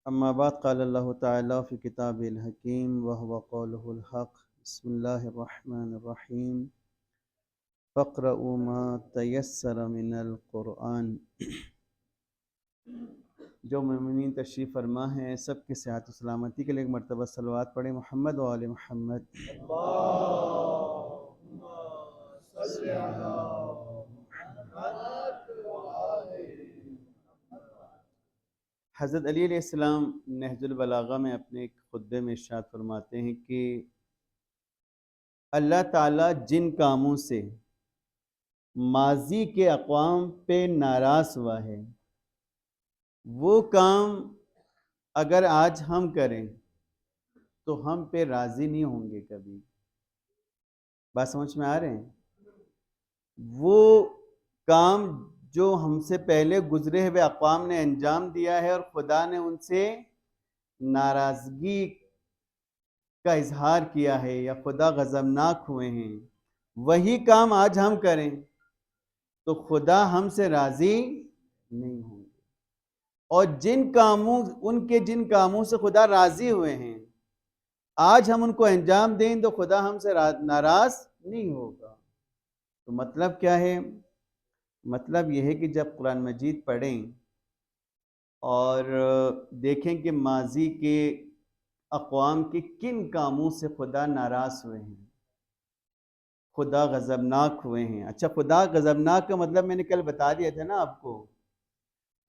اما بعد قال اللہ تعالی فی کتاب الحکیم وهو قوله الحق بسم اللہ الرحمن الرحیم فاقرؤوا ما تیسر من القرآن۔ جو مومنین تشریف فرما ہیں سب کی صحت و سلامتی کے لیے ایک مرتبہ صلوات پڑھیں محمد و آل محمد۔ اللہم صل علی محمد وآل حضرت علی علیہ السلام نہج البلاغہ میں اپنے ایک خطبے میں ارشاد فرماتے ہیں کہ اللہ تعالیٰ جن کاموں سے ماضی کے اقوام پہ ناراض ہوا ہے وہ کام اگر آج ہم کریں تو ہم پہ راضی نہیں ہوں گے کبھی۔ بات سمجھ میں آ رہے ہیں؟ وہ کام جو ہم سے پہلے گزرے ہوئے اقوام نے انجام دیا ہے اور خدا نے ان سے ناراضگی کا اظہار کیا ہے یا خدا غضبناک ہوئے ہیں، وہی کام آج ہم کریں تو خدا ہم سے راضی نہیں ہوں گے۔ اور جن کاموں سے خدا راضی ہوئے ہیں آج ہم ان کو انجام دیں تو خدا ہم سے ناراض نہیں ہوگا۔ تو مطلب کیا ہے؟ مطلب یہ ہے کہ جب قرآن مجید پڑھیں اور دیکھیں کہ ماضی کے اقوام کے کن کاموں سے خدا ناراض ہوئے ہیں، خدا غضبناک ہوئے ہیں۔ اچھا، خدا غضبناک کا مطلب میں نے کل بتا دیا تھا نا آپ کو،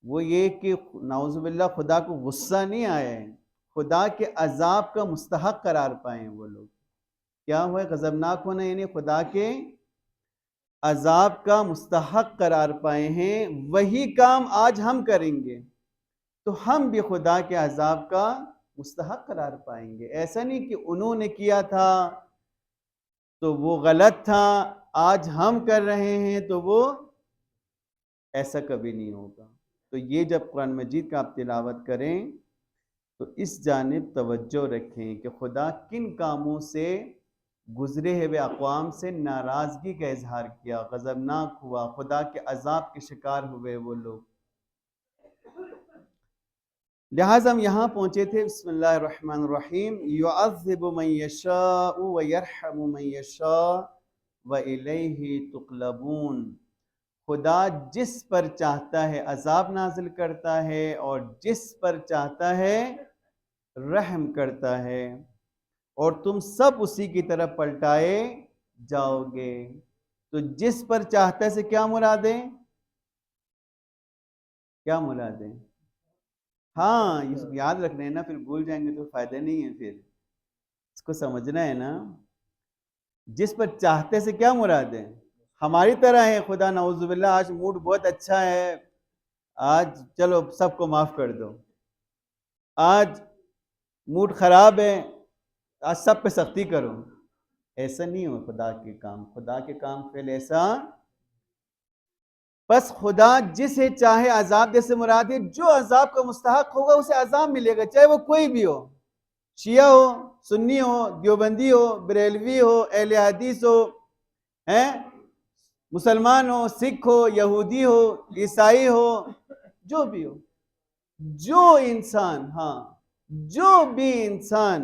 وہ یہ کہ نعوذ باللہ خدا کو غصہ نہیں آیا ہے، خدا کے عذاب کا مستحق قرار پائے ہیں وہ لوگ۔ کیا ہوئے غضبناک ہونا؟ یعنی خدا کے عذاب کا مستحق قرار پائے ہیں۔ وہی کام آج ہم کریں گے تو ہم بھی خدا کے عذاب کا مستحق قرار پائیں گے۔ ایسا نہیں کہ انہوں نے کیا تھا تو وہ غلط تھا، آج ہم کر رہے ہیں تو وہ ایسا کبھی نہیں ہوگا۔ تو یہ جب قرآن مجید کا آپ تلاوت کریں تو اس جانب توجہ رکھیں کہ خدا کن کاموں سے گزرے ہوئے اقوام سے ناراضگی کا اظہار کیا، غضبناک ہوا، خدا کے عذاب کے شکار ہوئے وہ لوگ۔ لہٰذا ہم یہاں پہنچے تھے، بسم اللہ الرحمن الرحیم، یعذب من یشاء ویرحم من یشاء وإلیہ تقلبون۔ خدا جس پر چاہتا ہے عذاب نازل کرتا ہے اور جس پر چاہتا ہے رحم کرتا ہے، اور تم سب اسی کی طرف پلٹائے جاؤ گے۔ تو جس پر چاہتا ہے سے کیا مراد ہے؟ کیا مراد ہے؟ ہاں، یہ یاد رکھنا ہے نا، پھر بھول جائیں گے تو فائدہ نہیں ہے، پھر اس کو سمجھنا ہے نا۔ جس پر چاہتے سے کیا مراد ہے؟ ہماری طرح ہے خدا نعوذ باللہ، آج موڈ بہت اچھا ہے، آج چلو سب کو معاف کر دو۔ آج موڈ خراب ہے، آج سب پہ سختی کرو۔ ایسا نہیں ہو خدا کے کام، خدا کے کام فعل ایسا۔ بس خدا جسے چاہے عذاب دے سے مراد ہے جو عذاب کا مستحق ہوگا اسے عذاب ملے گا، چاہے وہ کوئی بھی ہو، شیعہ ہو، سنی ہو، دیوبندی ہو، بریلوی ہو، اہل حدیث ہو، مسلمان ہو، سکھ ہو، یہودی ہو، عیسائی ہو، جو بھی ہو، جو بھی انسان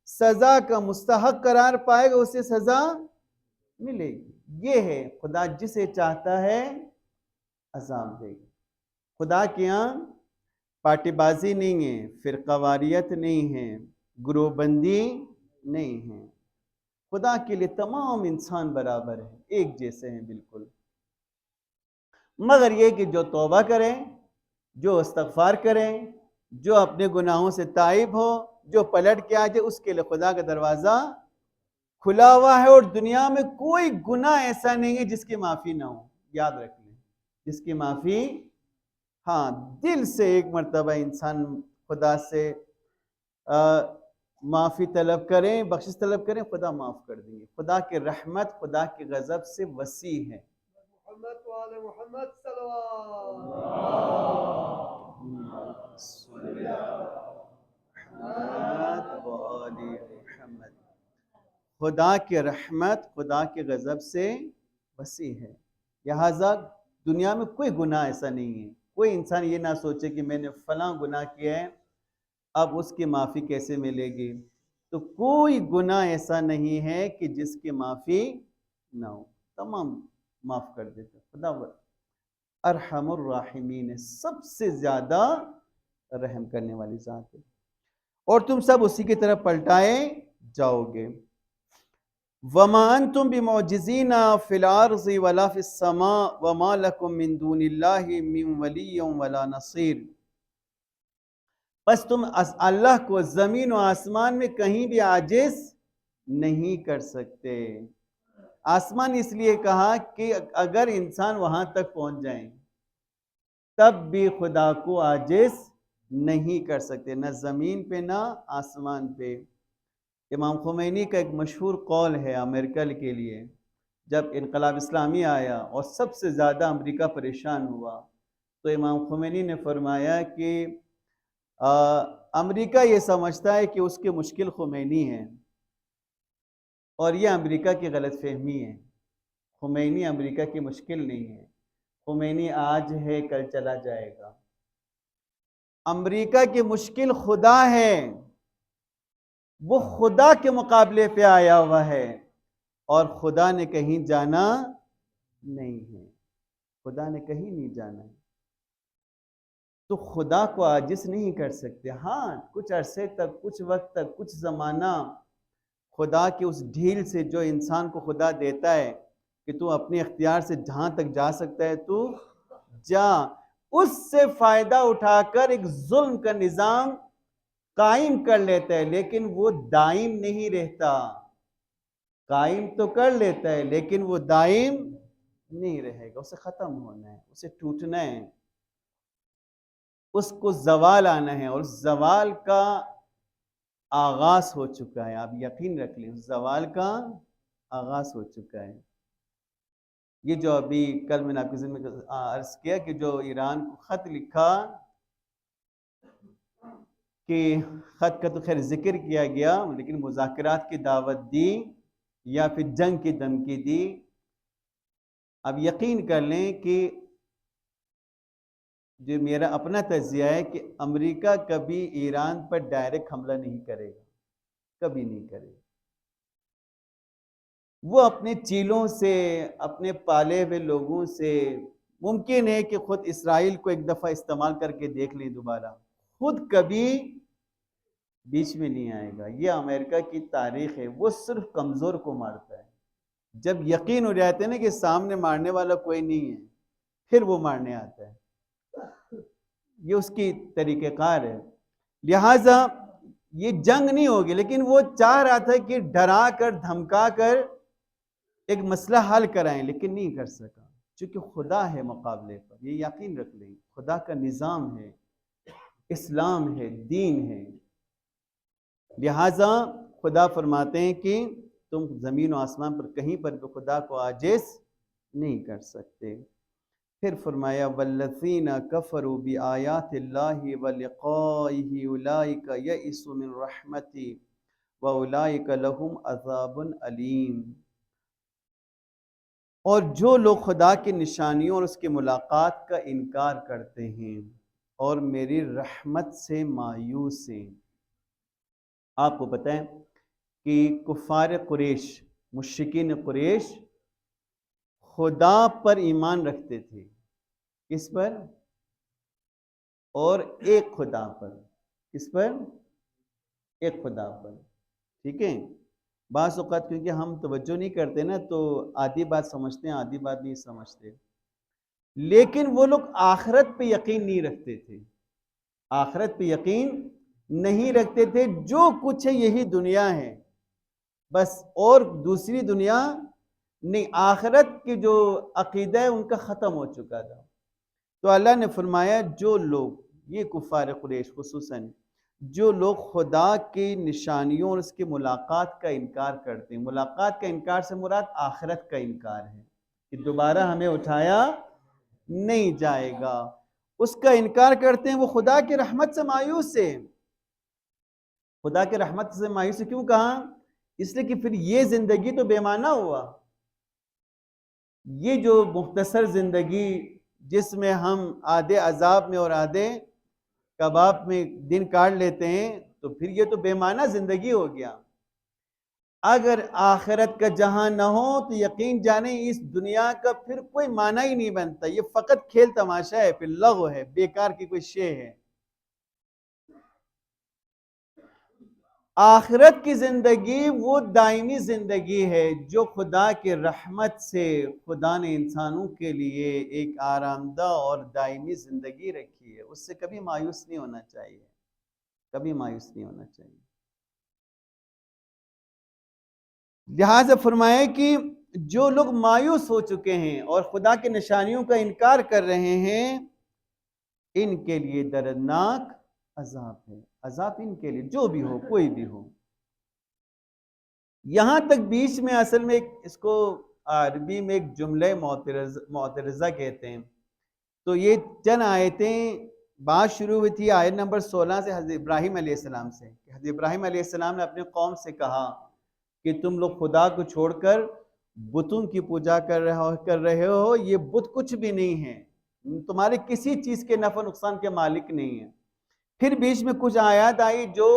سزا کا مستحق قرار پائے گا اسے سزا ملے گی۔ یہ ہے خدا جسے چاہتا ہے عذاب دے گا۔ خدا کے یہاں پارٹی بازی نہیں ہے، فرقہ واریت نہیں ہے، گروہ بندی نہیں ہے۔ خدا کے لیے تمام انسان برابر ہیں، ایک جیسے ہیں بالکل، مگر یہ کہ جو توبہ کریں، جو استغفار کریں، جو اپنے گناہوں سے تائب ہو، جو پلٹ کے آ جائے، اس کے لیے خدا کا دروازہ کھلا ہوا ہے۔ اور دنیا میں کوئی گناہ ایسا نہیں ہے جس کی معافی نہ ہو، یاد رکھ لیں، جس کی معافی، ہاں، دل سے ایک مرتبہ انسان خدا سے معافی طلب کریں، بخشش طلب کریں، خدا معاف کر دیں گے۔ خدا کی رحمت خدا کے غضب سے وسیع ہے۔ محمد وآل محمد صلوات۔ خدا کی رحمت خدا کے غضب سے وسیع ہے، لہذا دنیا میں کوئی گناہ ایسا نہیں ہے۔ کوئی انسان یہ نہ سوچے کہ میں نے فلاں گناہ کیا ہے اب اس کی معافی کیسے ملے گی؟ تو کوئی گناہ ایسا نہیں ہے کہ جس کی معافی نہ ہو، تمام معاف کر دیتا خدا ارحم الراحمین ہے، سب سے زیادہ رحم کرنے والی ذات ہے، اور تم سب اسی کی طرف پلٹائے جاؤ گے۔ وما انتم بمعجزین فی الارض ولا فی السماء وما لکم من دون اللہ من ولی ولا نصیر۔ بس تم اللہ کو زمین و آسمان میں کہیں بھی عاجز نہیں کر سکتے۔ آسمان اس لیے کہا کہ اگر انسان وہاں تک پہنچ جائیں تب بھی خدا کو عاجز نہیں کر سکتے، نہ زمین پہ نہ آسمان پہ۔ امام خمینی کا ایک مشہور قول ہے امریکہ کے لیے، جب انقلاب اسلامی آیا اور سب سے زیادہ امریکہ پریشان ہوا تو امام خمینی نے فرمایا کہ امریکہ یہ سمجھتا ہے کہ اس کی مشکل خمینی ہے، اور یہ امریکہ کی غلط فہمی ہے۔ خمینی امریکہ کی مشکل نہیں ہے، خمینی آج ہے کل چلا جائے گا۔ امریکہ کی مشکل خدا ہے، وہ خدا کے مقابلے پہ آیا ہوا ہے، اور خدا نے کہیں جانا نہیں ہے، خدا نے کہیں نہیں جانا ہے، تو خدا کو عاجز نہیں کر سکتے۔ ہاں کچھ عرصے تک، کچھ وقت تک، کچھ زمانہ خدا کی اس ڈھیل سے جو انسان کو خدا دیتا ہے کہ تو اپنے اختیار سے جہاں تک جا سکتا ہے تو جا، اس سے فائدہ اٹھا کر ایک ظلم کا نظام قائم کر لیتا ہے، لیکن وہ دائم نہیں رہتا۔ قائم تو کر لیتا ہے لیکن وہ دائم نہیں رہے گا، اسے ختم ہونا ہے، اسے ٹوٹنا ہے، اس کو زوال آنا ہے، اور زوال کا آغاز ہو چکا ہے۔ آپ یقین رکھ لیں، زوال کا آغاز ہو چکا ہے۔ یہ جو ابھی کل میں نے آپ کے ذمہ عرض کیا کہ جو ایران کو خط لکھا، کہ خط کا تو خیر ذکر کیا گیا لیکن مذاکرات کی دعوت دی یا پھر جنگ کی دھمکی دی، اب یقین کر لیں کہ جو میرا اپنا تجزیہ ہے کہ امریکہ کبھی ایران پر ڈائریکٹ حملہ نہیں کرے گا، کبھی نہیں کرے گا۔ وہ اپنے چیلوں سے، اپنے پالے ہوئے لوگوں سے، ممکن ہے کہ خود اسرائیل کو ایک دفعہ استعمال کر کے دیکھ لیں دوبارہ، خود کبھی بیچ میں نہیں آئے گا۔ یہ امریکہ کی تاریخ ہے، وہ صرف کمزور کو مارتا ہے۔ جب یقین ہو جاتے ہیں نا کہ سامنے مارنے والا کوئی نہیں ہے، پھر وہ مارنے آتا ہے۔ یہ اس کی طریقہ کار ہے۔ لہٰذا یہ جنگ نہیں ہوگی، لیکن وہ چاہ رہا تھا کہ ڈرا کر دھمکا کر ایک مسئلہ حل کرائیں، لیکن نہیں کر سکا، چونکہ خدا ہے مقابلے پر۔ یہ یقین رکھ لیں، خدا کا نظام ہے، اسلام ہے، دین ہے۔ لہٰذا خدا فرماتے ہیں کہ تم زمین و آسمان پر کہیں پر بھی خدا کو عاجز نہیں کر سکتے۔ پھر فرمایا والذین کفروا بآیات اللہ ولقائہ اولئک یئسوا من رحمتی واولئک لہم عذاب علیم۔ اور جو لوگ خدا کی نشانیوں اور اس کی ملاقات کا انکار کرتے ہیں اور میری رحمت سے مایوس ہیں۔ آپ کو پتہ ہے کہ کفار قریش، مشرکین قریش خدا پر ایمان رکھتے تھے، کس پر؟ اور ایک خدا پر۔ کس پر؟ ایک خدا پر، ٹھیک ہے؟ بعض اوقات کیونکہ ہم توجہ نہیں کرتے نا تو آدھی بات سمجھتے ہیں، آدھی بات نہیں سمجھتے، لیکن وہ لوگ آخرت پہ یقین نہیں رکھتے تھے، آخرت پہ یقین نہیں رکھتے تھے۔ جو کچھ ہے یہی دنیا ہے بس، اور دوسری دنیا نہیں۔ آخرت کی جو عقیدہ ہے ان کا ختم ہو چکا تھا۔ تو اللہ نے فرمایا جو لوگ، یہ کفار قریش خصوصاً، جو لوگ خدا کی نشانیوں اور اس کی ملاقات کا انکار کرتے ہیں، ملاقات کا انکار سے مراد آخرت کا انکار ہے کہ دوبارہ ہمیں اٹھایا نہیں جائے گا، اس کا انکار کرتے ہیں، وہ خدا کی رحمت سے مایوس ہے۔ خدا کی رحمت سے مایوس کیوں کہا؟ اس لیے کہ پھر یہ زندگی تو بے معنی ہوا۔ یہ جو مختصر زندگی جس میں ہم آدھے عذاب میں اور آدھے کباب میں دن کاٹ لیتے ہیں تو پھر یہ تو بے معنی زندگی ہو گیا۔ اگر آخرت کا جہاں نہ ہو تو یقین جانیں اس دنیا کا پھر کوئی معنی ہی نہیں بنتا، یہ فقط کھیل تماشا ہے، پھر لغو ہے، بیکار کی کوئی شے ہے۔ آخرت کی زندگی وہ دائمی زندگی ہے جو خدا کی رحمت سے خدا نے انسانوں کے لیے ایک آرام دہ اور دائمی زندگی رکھی ہے، اس سے کبھی مایوس نہیں ہونا چاہیے، کبھی مایوس نہیں ہونا چاہیے۔ لہٰذا فرمایا کہ جو لوگ مایوس ہو چکے ہیں اور خدا کی نشانیوں کا انکار کر رہے ہیں، ان کے لیے دردناک عذاب ہے، عذاب ان کے لیے جو بھی ہو، کوئی بھی ہو۔ یہاں تک بیچ میں اصل میں اس کو عربی میں ایک جملہ معترضہ کہتے ہیں، تو یہ چند آیتیں بات شروع ہوئی تھی آیت نمبر 16 سے حضرت ابراہیم علیہ السلام سے، کہ حضرت ابراہیم علیہ السلام نے اپنے قوم سے کہا کہ تم لوگ خدا کو چھوڑ کر بتوں کی پوجا کر رہے ہو، یہ بت کچھ بھی نہیں ہے، تمہارے کسی چیز کے نفع نقصان کے مالک نہیں ہیں۔ پھر بیچ میں کچھ آیات آئی جو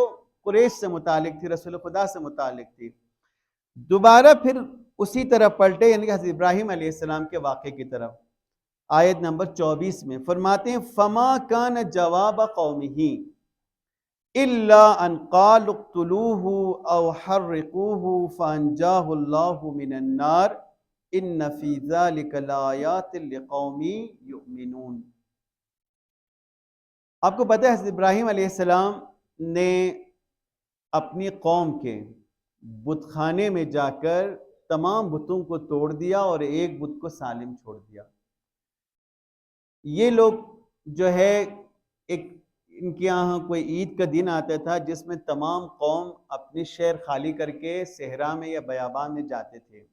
قریش سے متعلق تھی، رسول خدا سے متعلق تھی، دوبارہ پھر اسی طرح پلٹے، یعنی کہ حضرت ابراہیم علیہ السلام کے واقعے کی طرف۔ آیت نمبر 24 میں فرماتے ہیں فَمَا كَانَ جَوَابَ قَوْمِهِ إِلَّا أَنْ قَالُوا اقْتُلُوهُ أَوْ حَرِّقُوهُ فَأَنْجَاهُ اللَّهُ مِنَ النَّارِ إِنَّ فِي ذَلِكَ لَآيَاتٍ لِقَوْمٍ يُؤْمِنُونَ۔ آپ کو پتہ ہے حضرت ابراہیم علیہ السلام نے اپنی قوم کے بت خانے میں جا کر تمام بتوں کو توڑ دیا اور ایک بت کو سالم چھوڑ دیا۔ یہ لوگ جو ہے ایک ان کے یہاں کوئی عید کا دن آتا تھا جس میں تمام قوم اپنی شہر خالی کر کے صحرا میں یا بیابان میں جاتے تھے۔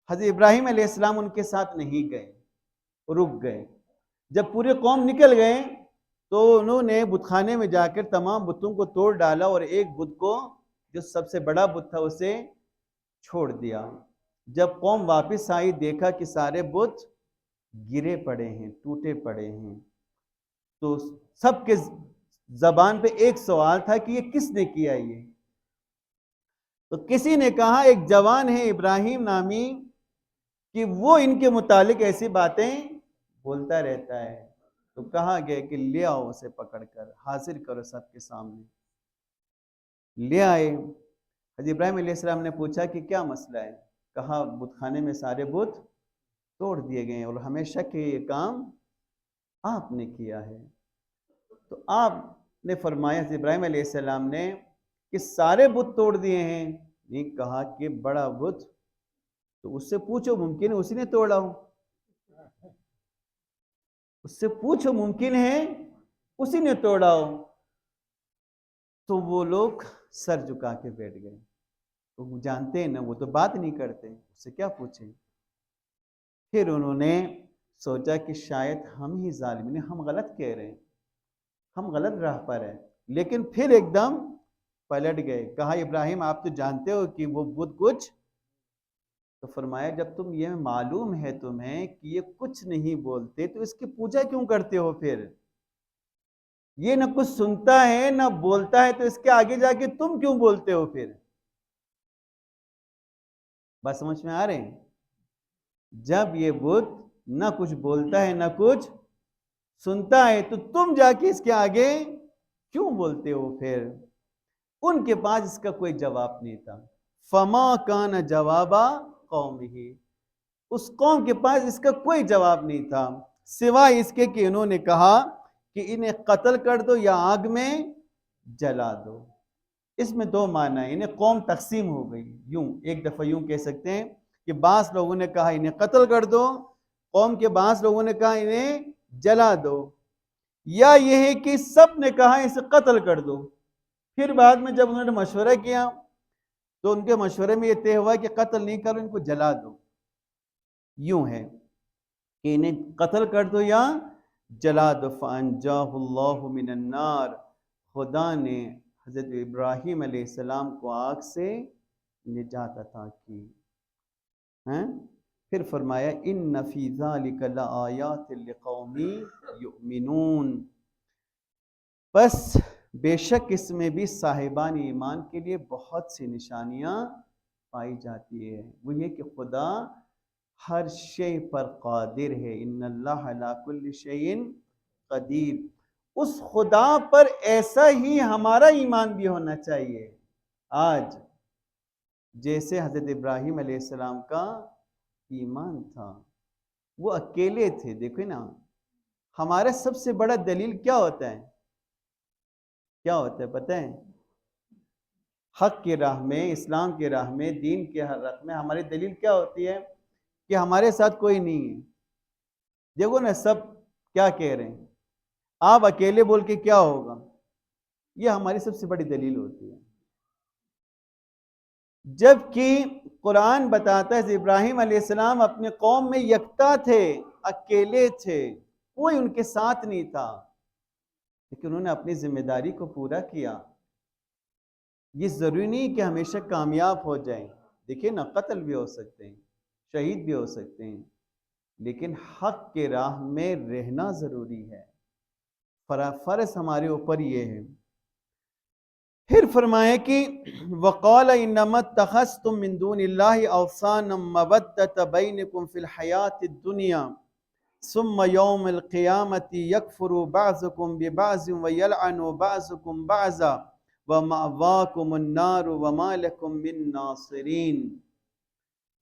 حضرت ابراہیم علیہ السلام ان کے ساتھ نہیں گئے، رک گئے۔ جب پورے قوم نکل گئے تو انہوں نے بت خانے میں جا کر تمام بتوں کو توڑ ڈالا اور ایک بت کو جو سب سے بڑا بت تھا اسے چھوڑ دیا۔ جب قوم واپس آئی دیکھا کہ سارے بت گرے پڑے ہیں، ٹوٹے پڑے ہیں، تو سب کے زبان پہ ایک سوال تھا کہ یہ کس نے کیا یہ؟ تو کسی نے کہا ایک جوان ہے ابراہیم نامی کہ وہ ان کے متعلق ایسی باتیں بولتا رہتا ہے، تو کہا گیا کہ لے آؤ اسے پکڑ کر حاضر کرو سب کے سامنے۔ لے آئے۔ حضرت ابراہیم علیہ السلام نے پوچھا کہ کیا مسئلہ ہے؟ کہا بت خانے میں سارے بت توڑ دیے گئے اور ہمیں شک ہے یہ کام آپ نے کیا ہے۔ تو آپ نے فرمایا حضرت ابراہیم علیہ السلام نے کہ سارے بت توڑ دیے ہیں؟ نہیں، کہا کہ بڑا بت تو اس سے پوچھو، ممکن ہے اسی نے توڑا ہو، اس سے پوچھو، ممکن ہے اسی نے توڑا ہو۔ تو وہ لوگ سر جھکا کے بیٹھ گئے، وہ جانتے ہیں نا، وہ تو بات نہیں کرتے، اس سے کیا پوچھیں۔ پھر انہوں نے سوچا کہ شاید ہم ہی ظالمین ہیں، ہم غلط کہہ رہے ہیں، ہم غلط راہ پر ہیں، لیکن پھر ایک دم پلٹ گئے۔ کہا ابراہیم آپ تو جانتے ہو کہ وہ بت کچھ، تو فرمایا جب تم یہ معلوم ہے تمہیں کہ یہ کچھ نہیں بولتے تو اس کی پوجا کیوں کرتے ہو؟ پھر یہ نہ کچھ سنتا ہے نہ بولتا ہے تو اس کے آگے جا کے تم کیوں بولتے ہو؟ پھر بس سمجھ میں آ رہے ہیں؟ جب یہ بت نہ کچھ بولتا ہے نہ کچھ سنتا ہے تو تم جا کے اس کے آگے کیوں بولتے ہو؟ پھر ان کے پاس اس کا کوئی جواب نہیں تھا۔ فما کان جوابا قومہ، اس قوم کے پاس اس کا کوئی جواب نہیں تھا سوائے اس کے کہ انہوں نے کہا کہ انہیں قتل کر دو یا آگ میں جلا دو۔ اس میں دو معنی ہیں، انہیں قوم تقسیم ہو گئی، یوں ایک دفعہ یوں کہہ سکتے ہیں کہ بعض لوگوں نے کہا انہیں قتل کر دو، قوم کے بعض لوگوں نے کہا انہیں جلا دو، یا یہ ہے کہ سب نے کہا اسے قتل کر دو۔ پھر بعد میں جب انہوں نے مشورہ کیا تو ان کے مشورے میں یہ طے ہوا کہ قتل نہیں کرو، ان کو جلا دو۔ یوں ہے کہ انہیں قتل کر دو یا جلا دو۔ فَأَنْجَاهُ اللَّهُ مِنَ النَّارِ، خدا نے حضرت ابراہیم علیہ السلام کو آگ سے نجات عطا کی۔ پھر فرمایا إِنَّ فِي ذَلِكَ لَآيَاتٍ لِقَوْمٍ يُؤْمِنُونَ، بس بے شک اس میں بھی صاحبان ایمان کے لیے بہت سی نشانیاں پائی جاتی ہے، وہ یہ کہ خدا ہر شے پر قادر ہے، ان اللہ علی کل شیء قدیر۔ اس خدا پر ایسا ہی ہمارا ایمان بھی ہونا چاہیے۔ آج جیسے حضرت ابراہیم علیہ السلام کا ایمان تھا، وہ اکیلے تھے۔ دیکھیں نا، ہمارا سب سے بڑا دلیل کیا ہوتا ہے؟ کیا ہوتا ہے پتہ ہے؟ حق کی راہ میں، اسلام کی راہ میں، دین کے راہ میں ہماری دلیل کیا ہوتی ہے؟ کہ ہمارے ساتھ کوئی نہیں ہے۔ دیکھو نا، سب کیا کہہ رہے ہیں، آپ اکیلے بول کے کیا ہوگا؟ یہ ہماری سب سے بڑی دلیل ہوتی ہے۔ جبکہ قرآن بتاتا ہے کہ ابراہیم علیہ السلام اپنے قوم میں یکتا تھے، اکیلے تھے، کوئی ان کے ساتھ نہیں تھا، لیکن انہوں نے اپنی ذمہ داری کو پورا کیا۔ یہ ضروری نہیں کہ ہمیشہ کامیاب ہو جائیں۔ دیکھیں نا، قتل بھی ہو سکتے ہیں، شہید بھی ہو سکتے ہیں، لیکن حق کے راہ میں رہنا ضروری ہے۔ فرض ہمارے اوپر یہ ہے۔ پھر فرمائے کہ وَقَالَ إِنَّمَا اتَّخَذْتُم مِّن دُونِ اللَّهِ أَوْثَانًا مَّوَدَّةَ بَيْنِكُمْ فِي الْحَيَاةِ الدُّنْيَا ثُمَّ يَوْمَ الْقِيَامَةِ يَكْفُرُ بَعْضُكُم بِبَعْضٍ وَيَلْعَنُ بَعْضُكُم بَعْضًا وَمَأْوَاكُمُ النَّارُ وَمَا لَكُم مِّن نَّاصِرِينَ۔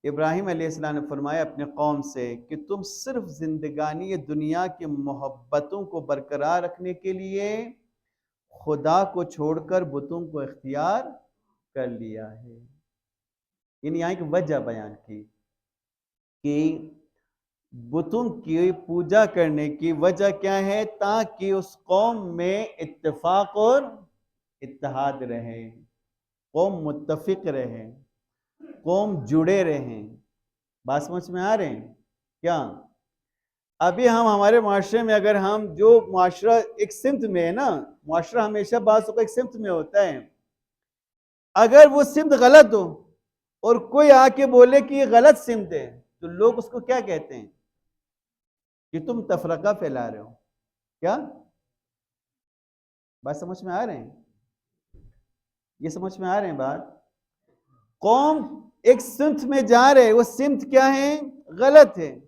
ابراہیم علیہ السلام نے فرمایا اپنے قوم سے کہ تم صرف زندگانی دنیا کی محبتوں کو برقرار رکھنے کے لیے خدا کو چھوڑ کر بتوں کو اختیار کر لیا ہے۔ یعنی یہاں ایک وجہ بیان کی کہ بتوں کی پوجا کرنے کی وجہ کیا ہے؟ تاکہ اس قوم میں اتفاق اور اتحاد رہے، قوم متفق رہے، قوم جڑے رہیں۔ بات سمجھ میں آ رہے ہیں کیا؟ ابھی ہمارے معاشرے میں اگر ہم جو معاشرہ ایک سمت میں ہے نا، معاشرہ ہمیشہ بعض اوقات ایک سمت میں ہوتا ہے، اگر وہ سمت غلط ہو اور کوئی آ کے بولے کہ یہ غلط سمت ہے، تو لوگ اس کو کیا کہتے ہیں؟ کہ تم تفرقہ پھیلا رہے ہو۔ کیا بات سمجھ میں آ رہے ہیں؟ یہ سمجھ میں آ رہے ہیں بات؟ قوم ایک سمت میں جا رہے، وہ سمت کیا ہے؟ غلط ہے۔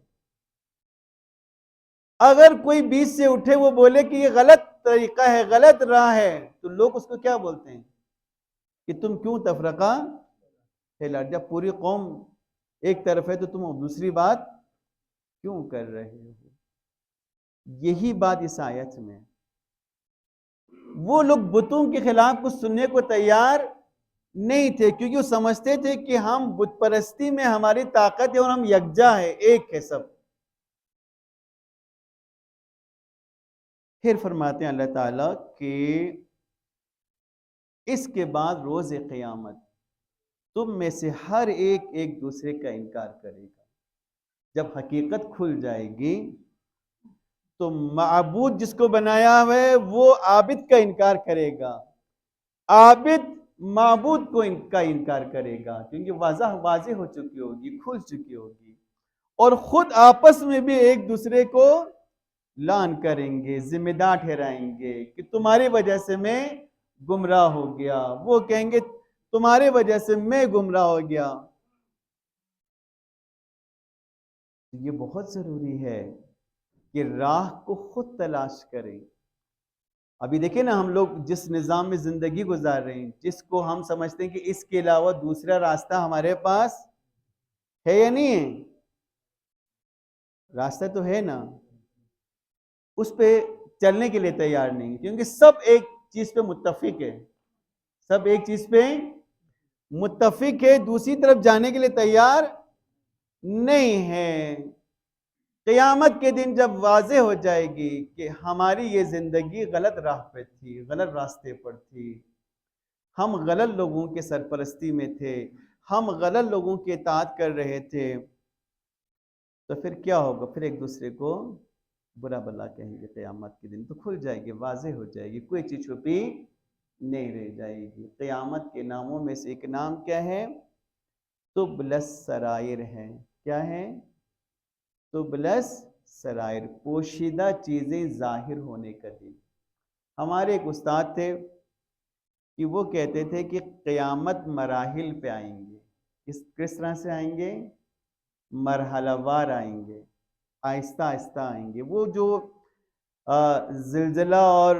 اگر کوئی بیچ سے اٹھے وہ بولے کہ یہ غلط طریقہ ہے، غلط راہ ہے، تو لوگ اس کو کیا بولتے ہیں؟ کہ تم کیوں تفرقہ پھیلا؟ جب پوری قوم ایک طرف ہے تو تم دوسری بات کیوں کر رہے ہو؟ یہی بات اس آیت میں، وہ لوگ بتوں کے خلاف کچھ سننے کو تیار نہیں تھے، کیونکہ وہ سمجھتے تھے کہ ہم بت پرستی میں ہماری طاقت ہے اور ہم یکجا ہے، ایک ہے سب۔ پھر فرماتے ہیں اللہ تعالیٰ کہ اس کے بعد روز قیامت تم میں سے ہر ایک ایک دوسرے کا انکار کرے گا۔ جب حقیقت کھل جائے گی تو معبود جس کو بنایا ہے وہ عابد کا انکار کرے گا، عابد معبود کو کا انکار کرے گا، کیونکہ واضح ہو چکی ہوگی، کھل چکی ہوگی، اور خود آپس میں بھی ایک دوسرے کو لعن کریں گے، ذمہ دار ٹھہرائیں گے کہ تمہاری وجہ سے میں گمراہ ہو گیا، وہ کہیں گے تمہاری وجہ سے میں گمراہ ہو گیا۔ یہ بہت ضروری ہے کہ راہ کو خود تلاش کریں۔ ابھی دیکھیں نا، ہم لوگ جس نظام میں زندگی گزار رہے ہیں، جس کو ہم سمجھتے ہیں کہ اس کے علاوہ دوسرا راستہ ہمارے پاس ہے یا نہیں ہے؟ راستہ تو ہے نا، اس پہ چلنے کے لیے تیار نہیں، کیونکہ سب ایک چیز پہ متفق ہے، سب ایک چیز پہ متفق ہے، دوسری طرف جانے کے لیے تیار نہیں ہے۔ قیامت کے دن جب واضح ہو جائے گی کہ ہماری یہ زندگی غلط راہ پہ تھی، غلط راستے پر تھی، ہم غلط لوگوں کے سرپرستی میں تھے، ہم غلط لوگوں کی اطاعت کر رہے تھے، تو پھر کیا ہوگا؟ پھر ایک دوسرے کو برا بلا کہیں گے۔ قیامت کے دن تو کھل جائے گی، واضح ہو جائے گی، کوئی چیز چھپی نہیں رہ جائے گی۔ قیامت کے ناموں میں سے ایک نام کیا ہے؟ تبلس سرائر ہے۔ کیا ہے؟ تبلس سرائر، پوشیدہ چیزیں ظاہر ہونے کا دن۔ ہمارے ایک استاد تھے کہ وہ کہتے تھے کہ قیامت مراحل پہ آئیں گے. کس طرح سے آئیں گے؟ مرحلہ وار آئیں گے، آہستہ آہستہ آئیں گے. وہ جو زلزلہ اور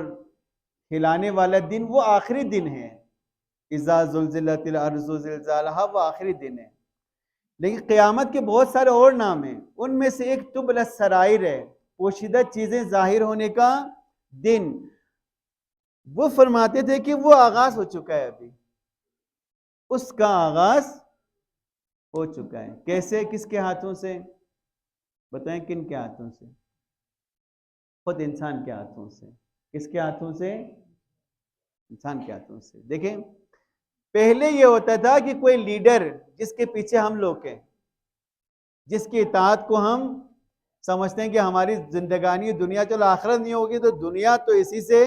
ہلانے والا دن وہ آخری دن ہے، اذا زلزلت الارض زلزالہا، وہ آخری دن ہے. لیکن قیامت کے بہت سارے اور نام ہیں، ان میں سے ایک تبل السرائر ہے، پوشیدہ چیزیں ظاہر ہونے کا دن. وہ فرماتے تھے کہ وہ آغاز ہو چکا ہے، ابھی اس کا آغاز ہو چکا ہے. کیسے؟ کس کے ہاتھوں سے؟ بتائیں کن کے ہاتھوں سے؟ خود انسان کے ہاتھوں سے. کس کے ہاتھوں سے؟ انسان کے ہاتھوں سے. دیکھیں، پہلے یہ ہوتا تھا کہ کوئی لیڈر جس کے پیچھے ہم لوگ ہیں، جس کی اطاعت کو ہم سمجھتے ہیں کہ ہماری زندگانی دنیا، چلو آخرت نہیں ہوگی تو دنیا تو اسی سے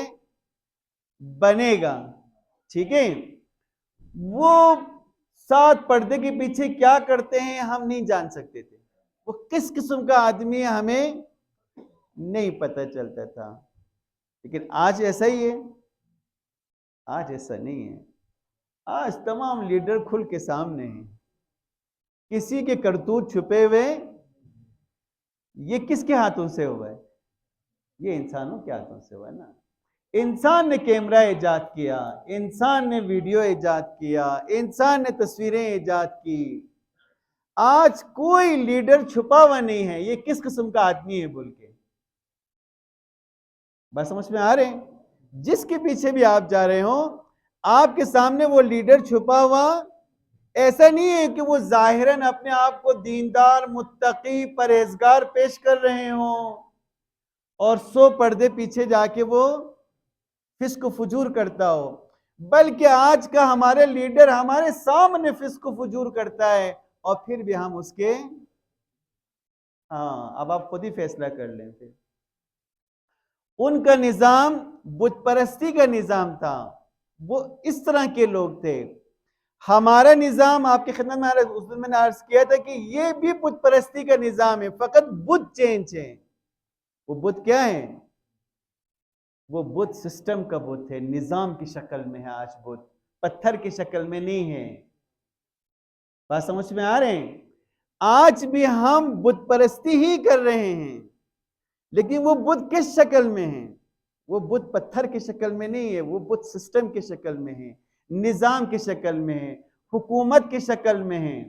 بنے گا، ٹھیک ہے. وہ 7 پردے کے پیچھے کیا کرتے ہیں ہم نہیں جان سکتے تھے. وہ کس قسم کا آدمی ہے ہمیں نہیں پتہ چلتا تھا. لیکن آج ایسا ہی ہے؟ آج ایسا نہیں ہے. آج تمام لیڈر کھل کے سامنے ہیں، کسی کے کرتوت چھپے ہوئے. یہ کس کے ہاتھوں سے ہوا ہے؟ یہ انسانوں کے ہاتھوں سے ہوا ہے نا. انسان نے کیمرہ ایجاد کیا، انسان نے ویڈیو ایجاد کیا، انسان نے تصویریں ایجاد کی. آج کوئی لیڈر چھپا ہوا نہیں ہے یہ کس قسم کا آدمی ہے بول کے. بس سمجھ میں آ رہے ہیں؟ جس کے پیچھے بھی آپ جا رہے ہوں، آپ کے سامنے وہ لیڈر چھپا ہوا ایسا نہیں ہے کہ وہ ظاہراً اپنے آپ کو دیندار، متقی، پرہیزگار پیش کر رہے ہوں اور 100 پردے پیچھے جا کے وہ فسق و فجور کرتا ہو. بلکہ آج کا ہمارے لیڈر ہمارے سامنے فسق و فجور کرتا ہے اور پھر بھی ہم اس کے اب آپ خود ہی فیصلہ کر لیں. پھر ان کا نظام بت پرستی کا نظام تھا، وہ اس طرح کے لوگ تھے. ہمارا نظام آپ کی خدمت میں اس دن میں نے عرض کیا تھا کہ یہ بھی بت پرستی کا نظام ہے، فقط بت چینج ہے. وہ بت کیا ہے؟ وہ بت سسٹم کا بت ہے، نظام کی شکل میں ہے. آج بت پتھر کی شکل میں نہیں ہے. بات سمجھ میں آ رہے ہیں؟ آج بھی ہم بت پرستی ہی کر رہے ہیں، لیکن وہ بت کس شکل میں ہے؟ وہ بت پتھر کی شکل میں نہیں ہے، وہ بت سسٹم کی شکل میں ہے، نظام کی شکل میں ہے، حکومت کی شکل میں ہے،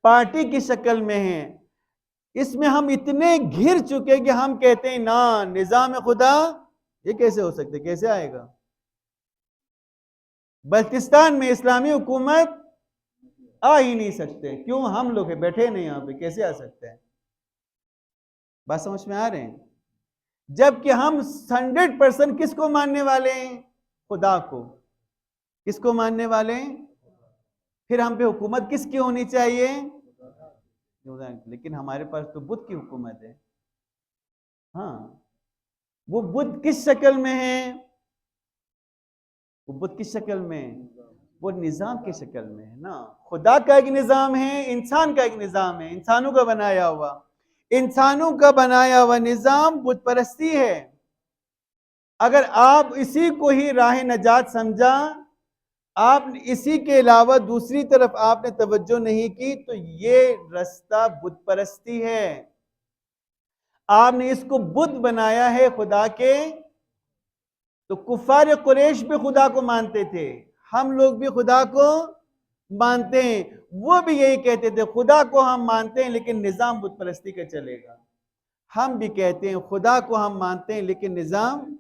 پارٹی کی شکل میں ہے. اس میں ہم اتنے گھر چکے کہ ہم کہتے ہیں نا نظام خدا یہ کیسے ہو سکتے، کیسے آئے گا؟ بلتستان میں اسلامی حکومت آ ہی نہیں سکتے. کیوں؟ ہم لوگ بیٹھے نہیں یہاں پہ، کیسے آ سکتے ہیں؟ بات سمجھ میں آ رہے ہیں؟ جبکہ ہم 100% کس کو ماننے والے ہیں؟ خدا کو. کس کو ماننے والے ہیں؟ پھر ہم پہ حکومت کس کی ہونی چاہیے؟ لیکن ہمارے پاس تو بت کی حکومت ہے. وہ بت کس شکل میں ہے؟ وہ بت کس شکل میں ہے؟ وہ نظام کی شکل میں ہے نا. خدا کا ایک نظام ہے، انسان کا ایک نظام ہے، انسانوں کا بنایا ہوا. انسانوں کا بنایا ہوا نظام بت پرستی ہے. اگر آپ اسی کو ہی راہ نجات سمجھا، آپ اسی کے علاوہ دوسری طرف آپ نے توجہ نہیں کی، تو یہ رستہ بت پرستی ہے. آپ نے اس کو بت بنایا ہے خدا کے. تو کفار قریش بھی خدا کو مانتے تھے، ہم لوگ بھی خدا کو مانتے ہیں. وہ بھی یہی کہتے تھے خدا کو ہم مانتے ہیں لیکن نظام بت پرستی کا چلے گا. ہم بھی کہتے ہیں خدا کو ہم مانتے ہیں لیکن نظام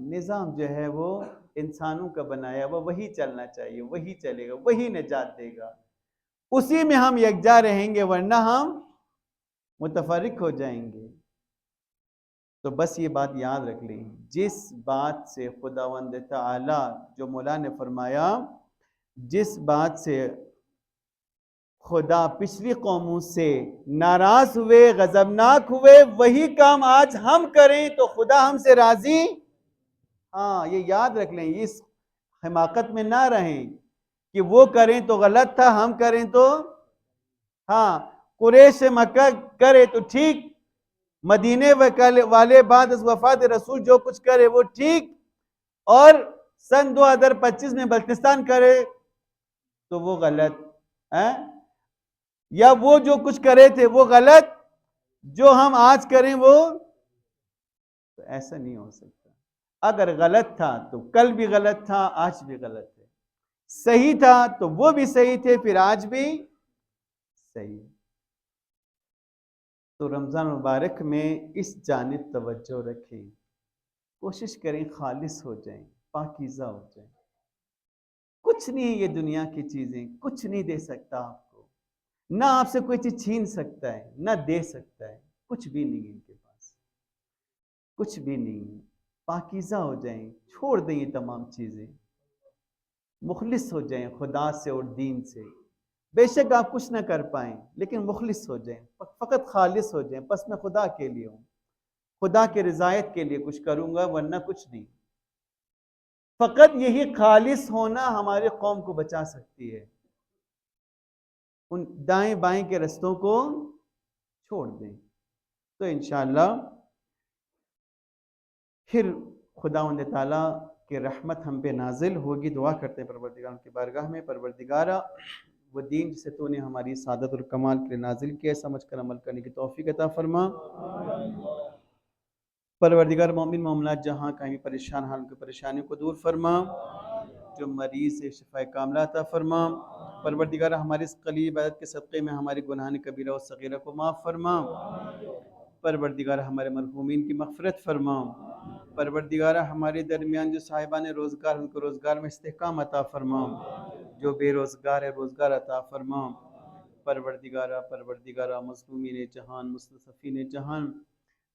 نظام جو ہے وہ انسانوں کا بنایا وہ وہی چلنا چاہیے، وہی چلے گا، وہی نجات دے گا. اسی میں ہم یکجا رہیں گے، ورنہ ہم متفرق ہو جائیں گے. تو بس یہ بات یاد رکھ لیں، جس بات سے خداوند تعالی، جو مولا نے فرمایا، جس بات سے خدا پچھلی قوموں سے ناراض ہوئے، غضبناک ہوئے، وہی کام آج ہم کریں تو خدا ہم سے راضی. یہ یاد رکھ لیں، اس حماقت میں نہ رہیں کہ وہ کریں تو غلط تھا، ہم کریں تو قریش مکہ کرے تو ٹھیک، مدینے والے بعد از وفات رسول جو کچھ کرے وہ ٹھیک، اور سن 2025 میں بلتستان کرے تو وہ غلط ہے، یا وہ جو کچھ کرے تھے وہ غلط، جو ہم آج کریں وہ تو ایسا نہیں ہو سکتا۔ اگر غلط تھا تو کل بھی غلط تھا، آج بھی غلط ہے، صحیح تھا تو وہ بھی صحیح تھے، پھر آج بھی صحیح۔ تو رمضان مبارک میں اس جانب توجہ رکھیں، کوشش کریں خالص ہو جائیں، پاکیزہ ہو جائیں۔ کچھ نہیں ہے یہ دنیا کی چیزیں، کچھ نہیں دے سکتا آپ کو، نہ آپ سے کوئی چیز چھین سکتا ہے، نہ دے سکتا ہے، کچھ بھی نہیں ہے ان کے پاس، کچھ بھی نہیں۔ پاکیزہ ہو جائیں، چھوڑ دیں یہ تمام چیزیں، مخلص ہو جائیں خدا سے اور دین سے۔ بے شک آپ کچھ نہ کر پائیں لیکن مخلص ہو جائیں، فقط خالص ہو جائیں، بس میں خدا کے لیے ہوں، خدا کے رضایت کے لیے کچھ کروں گا، ورنہ کچھ نہیں۔ فقط یہی خالص ہونا ہمارے قوم کو بچا سکتی ہے۔ ان دائیں بائیں کے رستوں کو چھوڑ دیں تو انشاءاللہ پھر خداوند تعالیٰ کی رحمت ہم پہ نازل ہوگی۔ دعا کرتے ہیں پروردگار کی بارگاہ میں، پروردگارہ وہ دین جسے تو نے ہماری سعادت اور کمال کے لیے نازل کیا، سمجھ کر عمل کرنے کی توفیق عطا فرما۔ پروردگار مومن مومنات جہاں کہیں بھی پریشان حال کی پریشانیوں کو دور فرما، جو مریض ہے شفا کاملہ عطا فرما۔ پروردگار ہماری اس قلیل عبادت کے صدقے میں ہماری گناہان کبیرہ و صغیرہ کو معاف فرما۔ پروردگار ہمارے مرحومین کی مغفرت فرما۔ پروردگار ہمارے درمیان جو صاحبان روزگار ان کو روزگار میں استحکام عطا فرما، جو بے روزگار ہے روزگار عطا فرما۔ پروردگارہ مظلومین جہان مستضعفین جہان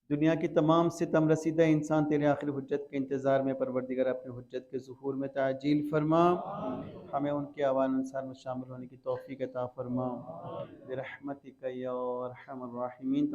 دنیا کی تمام ستم رسیدہ انسان تیرے آخری حجت کے انتظار میں، پروردگار اپنے حجت کے ظہور میں تعجیل فرما، ہمیں ان کے اوان انصار میں شامل ہونے کی توفیق عطا فرما برحمتک یا ارحم الراحمین۔